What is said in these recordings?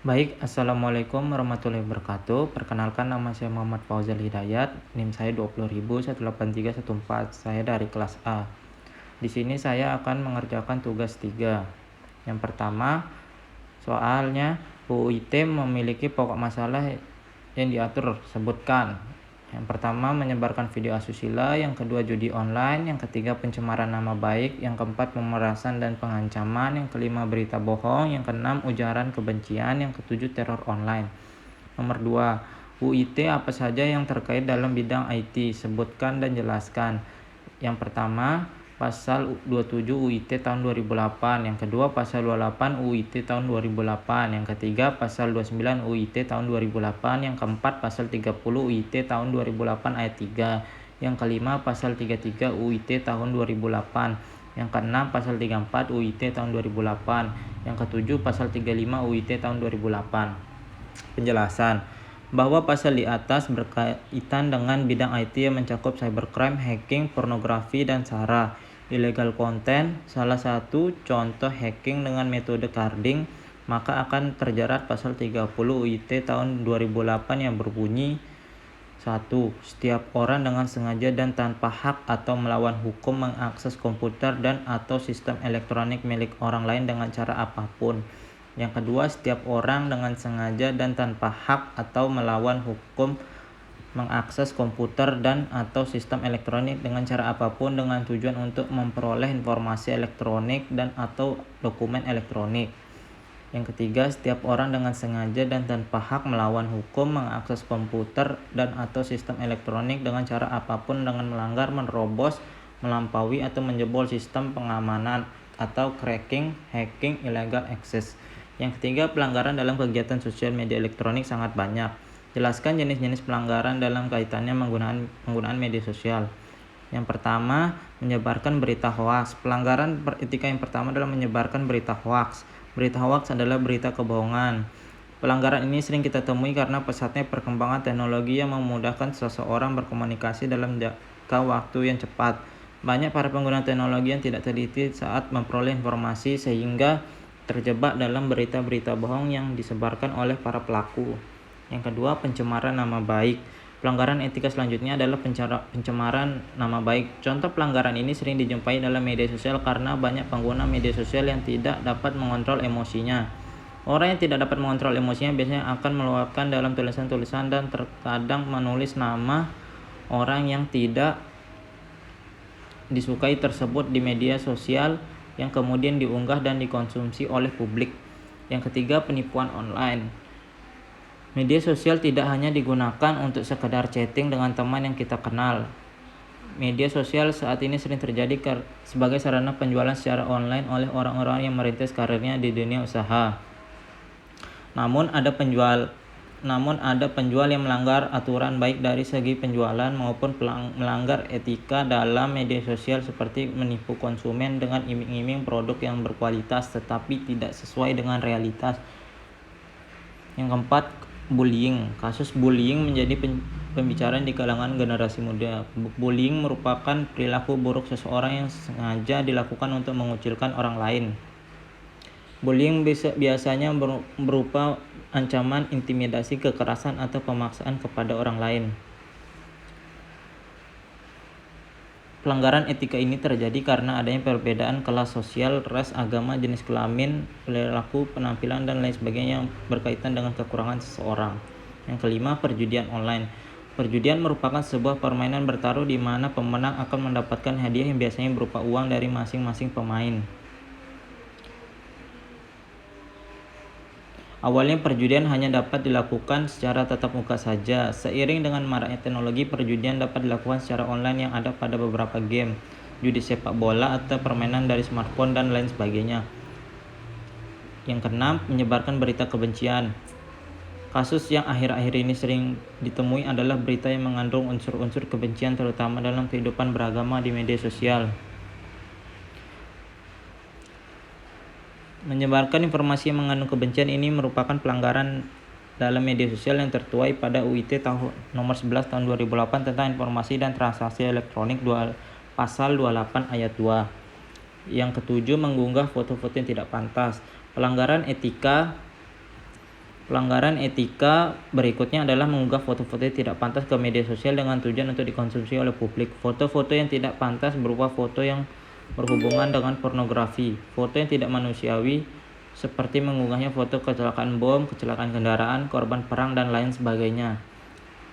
Baik, Assalamualaikum warahmatullahi wabarakatuh. Perkenalkan, nama saya Muhammad Fauzal Hidayat, NIM saya 20.18314. Saya dari kelas A. Di sini saya akan mengerjakan tugas 3. Yang pertama, soalnya UIT memiliki pokok masalah yang diatur, sebutkan. Yang pertama, menyebarkan video asusila. Yang kedua, judi online. Yang ketiga, pencemaran nama baik. Yang keempat, pemerasan dan pengancaman. Yang kelima, berita bohong. Yang keenam, ujaran kebencian. Yang ketujuh, teror online. Nomor 2, UIT apa saja yang terkait dalam bidang IT, sebutkan dan jelaskan. Yang pertama, pasal 27 UIT tahun 2008. Yang kedua, pasal 28 UIT tahun 2008. Yang ketiga, pasal 29 UIT tahun 2008. Yang keempat, pasal 30 UIT tahun 2008 ayat 3. Yang kelima, pasal 33 UIT tahun 2008. Yang keenam, pasal 34 UIT tahun 2008. Yang ketujuh, pasal 35 UIT tahun 2008. Penjelasan bahwa pasal di atas berkaitan dengan bidang IT yang mencakup cybercrime, hacking, pornografi, dan SARA, illegal content. Salah satu contoh hacking dengan metode carding, maka akan terjerat pasal 30 UIT tahun 2008 yang berbunyi 1. Setiap orang dengan sengaja dan tanpa hak atau melawan hukum mengakses komputer dan atau sistem elektronik milik orang lain dengan cara apapun. Yang kedua, setiap orang dengan sengaja dan tanpa hak atau melawan hukum mengakses komputer dan atau sistem elektronik dengan cara apapun dengan tujuan untuk memperoleh informasi elektronik dan atau dokumen elektronik. Yang ketiga, setiap orang dengan sengaja dan tanpa hak melawan hukum mengakses komputer dan atau sistem elektronik dengan cara apapun dengan melanggar, menerobos, melampaui atau menjebol sistem pengamanan atau cracking, hacking, illegal access. Yang ketiga, pelanggaran dalam kegiatan sosial media elektronik sangat banyak. Jelaskan jenis-jenis pelanggaran dalam kaitannya penggunaan media sosial. Yang pertama, menyebarkan berita hoaks. Pelanggaran etika yang pertama adalah menyebarkan berita hoaks. Berita hoaks adalah berita kebohongan. Pelanggaran ini sering kita temui karena pesatnya perkembangan teknologi yang memudahkan seseorang berkomunikasi dalam jangka waktu yang cepat. Banyak para pengguna teknologi yang tidak teliti saat memperoleh informasi sehingga terjebak dalam berita-berita bohong yang disebarkan oleh para pelaku. Yang kedua, pencemaran nama baik. Pelanggaran etika selanjutnya adalah pencemaran nama baik. Contoh pelanggaran ini sering dijumpai dalam media sosial karena banyak pengguna media sosial yang tidak dapat mengontrol emosinya. Orang yang tidak dapat mengontrol emosinya biasanya akan meluapkan dalam tulisan-tulisan dan terkadang menulis nama orang yang tidak disukai tersebut di media sosial yang kemudian diunggah dan dikonsumsi oleh publik. Yang ketiga, penipuan online. Media sosial tidak hanya digunakan untuk sekedar chatting dengan teman yang kita kenal. Media sosial saat ini sering terjadi sebagai sarana penjualan secara online oleh orang-orang yang merintis karirnya di dunia usaha. Namun ada penjual yang melanggar aturan baik dari segi penjualan maupun melanggar etika dalam media sosial seperti menipu konsumen dengan iming-iming produk yang berkualitas tetapi tidak sesuai dengan realitas. Yang keempat, bullying. Kasus bullying menjadi pembicaraan di kalangan generasi muda. Bullying merupakan perilaku buruk seseorang yang sengaja dilakukan untuk mengucilkan orang lain. Bullying biasanya berupa ancaman, intimidasi, kekerasan, atau pemaksaan kepada orang lain. Pelanggaran etika ini terjadi karena adanya perbedaan kelas sosial, ras, agama, jenis kelamin, perilaku, penampilan, dan lain sebagainya yang berkaitan dengan kekurangan seseorang. Yang kelima, perjudian online. Perjudian merupakan sebuah permainan bertaruh di mana pemenang akan mendapatkan hadiah yang biasanya berupa uang dari masing-masing pemain. Awalnya perjudian hanya dapat dilakukan secara tatap muka saja. Seiring dengan maraknya teknologi, perjudian dapat dilakukan secara online yang ada pada beberapa game, judi sepak bola atau permainan dari smartphone dan lain sebagainya. Yang keenam, menyebarkan berita kebencian. Kasus yang akhir-akhir ini sering ditemui adalah berita yang mengandung unsur-unsur kebencian terutama dalam kehidupan beragama di media sosial. Menyebarkan informasi yang mengandung kebencian ini merupakan pelanggaran dalam media sosial yang tertuai pada UIT nomor 11 tahun 2008 tentang informasi dan transaksi elektronik pasal 28 ayat 2. Yang ketujuh, mengunggah foto-foto yang tidak pantas. Pelanggaran etika Pelanggaran etika berikutnya adalah mengunggah foto-foto yang tidak pantas ke media sosial dengan tujuan untuk dikonsumsi oleh publik. Foto-foto yang tidak pantas berupa foto yang berhubungan dengan pornografi, foto yang tidak manusiawi seperti mengunggahnya foto kecelakaan bom, kecelakaan kendaraan, korban perang, dan lain sebagainya.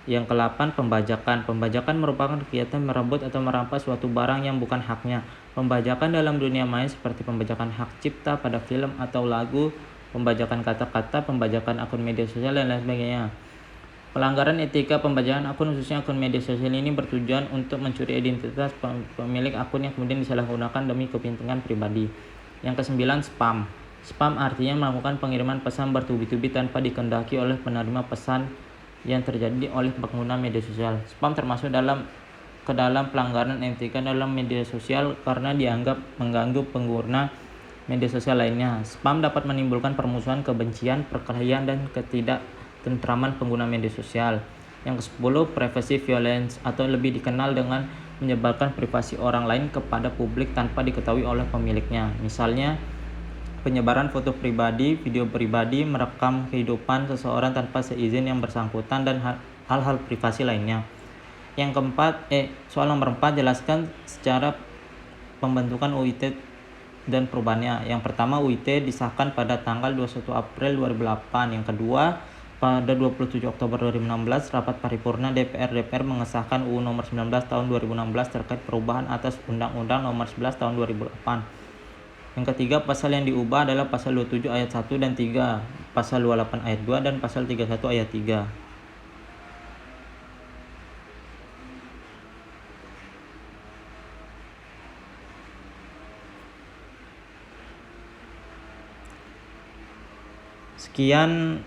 Yang ke-8, pembajakan. Pembajakan merupakan kegiatan merebut atau merampas suatu barang yang bukan haknya. Pembajakan dalam dunia maya seperti pembajakan hak cipta pada film atau lagu, pembajakan kata-kata, pembajakan akun media sosial, dan lain sebagainya. Pelanggaran etika pembajakan akun, khususnya akun media sosial ini bertujuan untuk mencuri identitas pemilik akun yang kemudian disalahgunakan demi kepentingan pribadi. Yang ke-9, spam. Spam artinya melakukan pengiriman pesan bertubi-tubi tanpa dikehendaki oleh penerima pesan yang terjadi oleh pengguna media sosial. Spam termasuk ke dalam pelanggaran etika dalam media sosial karena dianggap mengganggu pengguna media sosial lainnya. Spam dapat menimbulkan permusuhan, kebencian, perkelahian, dan ketidaktentraman pengguna media sosial. Yang ke-10, privacy violence atau lebih dikenal dengan menyebarkan privasi orang lain kepada publik tanpa diketahui oleh pemiliknya. Misalnya, penyebaran foto pribadi, video pribadi, merekam kehidupan seseorang tanpa seizin yang bersangkutan, dan hal-hal privasi lainnya. Yang keempat, soal nomor 4, jelaskan secara pembentukan UIT dan perubahannya. Yang pertama, UIT disahkan pada tanggal 21 April 2008. Yang kedua, pada 27 Oktober 2016, rapat paripurna DPR mengesahkan UU nomor 19 tahun 2016 terkait perubahan atas Undang-Undang nomor 11 tahun 2008. Yang ketiga, pasal yang diubah adalah pasal 27 ayat 1 dan 3, pasal 28 ayat 2, dan pasal 31 ayat 3. Sekian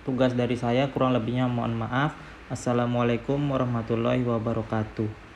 tugas dari saya, kurang lebihnya mohon maaf. Assalamualaikum warahmatullahi wabarakatuh.